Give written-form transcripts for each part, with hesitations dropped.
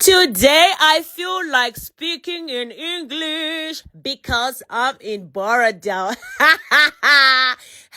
Today I feel like speaking in English because I'm in Borodale.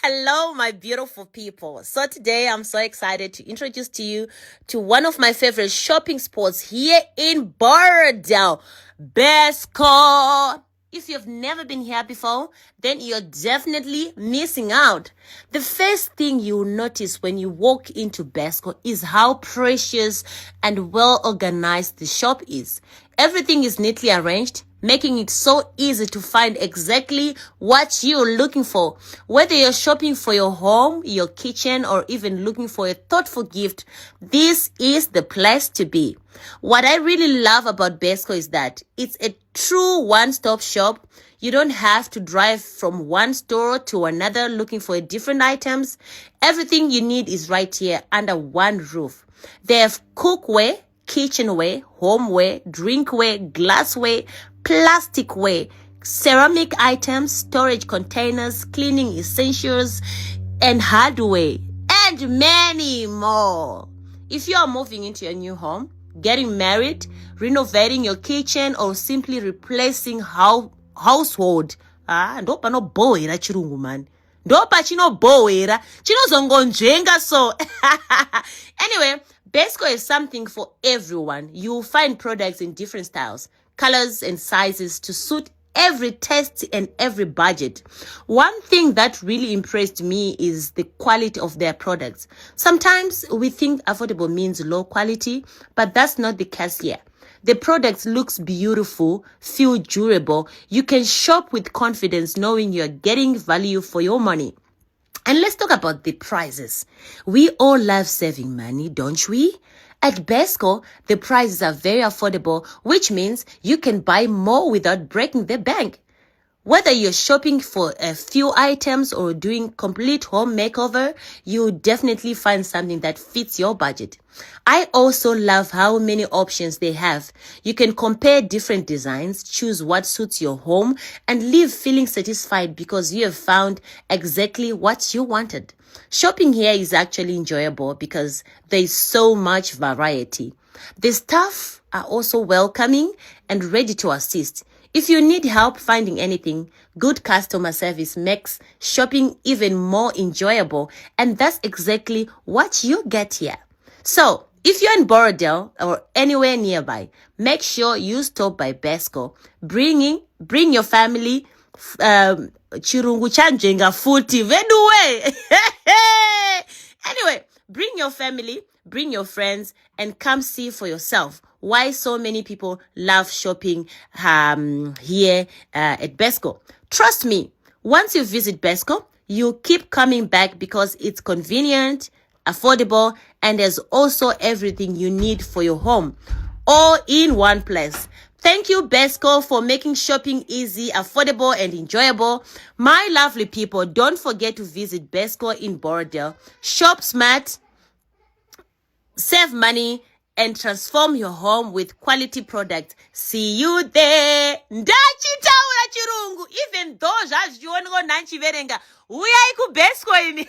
Hello, my beautiful people. So today I'm so excited to introduce to you to one of my favorite shopping spots here in Borodale, Besco. If you've never been here before, then you're definitely missing out. The first thing you'll notice when you walk into Besco is how precious and well organized the shop is. Everything is neatly arranged, making it so easy to find exactly what you're looking for. Whether you're shopping for your home, your kitchen, or even looking for a thoughtful gift, this is the place to be. What I really love about Besco is that it's a true one-stop shop. You don't have to drive from one store to another looking for different items. Everything you need is right here under one roof. They have cookware, kitchenware, homeware, drinkware, glassware, plasticware, ceramic items, storage containers, cleaning essentials, and hardware, and many more. If you are moving into your new home, getting married, renovating your kitchen, or simply replacing household, ndopa no boera chirungu man. Ndopa chino boera, chino zongonjenga so. Anyway, Besco is something for everyone. You'll find products in different styles, colors, and sizes to suit every taste and every budget. One thing that really impressed me is the quality of their products. Sometimes we think affordable means low quality, but that's not the case here. The products looks beautiful, feel durable. You can shop with confidence knowing you're getting value for your money. And let's talk about the prices. We all love saving money, don't we? At Besco, the prices are very affordable, which means you can buy more without breaking the bank. Whether you're shopping for a few items or doing complete home makeover, you'll definitely find something that fits your budget. I also love how many options they have. You can compare different designs, choose what suits your home, and leave feeling satisfied because you have found exactly what you wanted. Shopping here is actually enjoyable because there's so much variety. The staff are also welcoming and ready to assist. If you need help finding anything, good customer service makes shopping even more enjoyable, and that's exactly what you get here. So, if you're in Borodale or anywhere nearby, make sure you stop by Besco. Bring your family. Chirungu chanjenga futi veduwe. Anyway, bring your family, bring your friends, and come see for yourself why so many people love shopping here at Besco. Trust me, once you visit Besco, you'll keep coming back because it's convenient, affordable, and there's also everything you need for your home, all in one place. Thank you, Besco, for making shopping easy, affordable, and enjoyable. My lovely people, don't forget to visit Besco in Borodale. Shop smart, save money, and transform your home with quality products. See you there. Ndachitaura chirungu, even though just you want to go nanchi verenga. We are ku Besco in.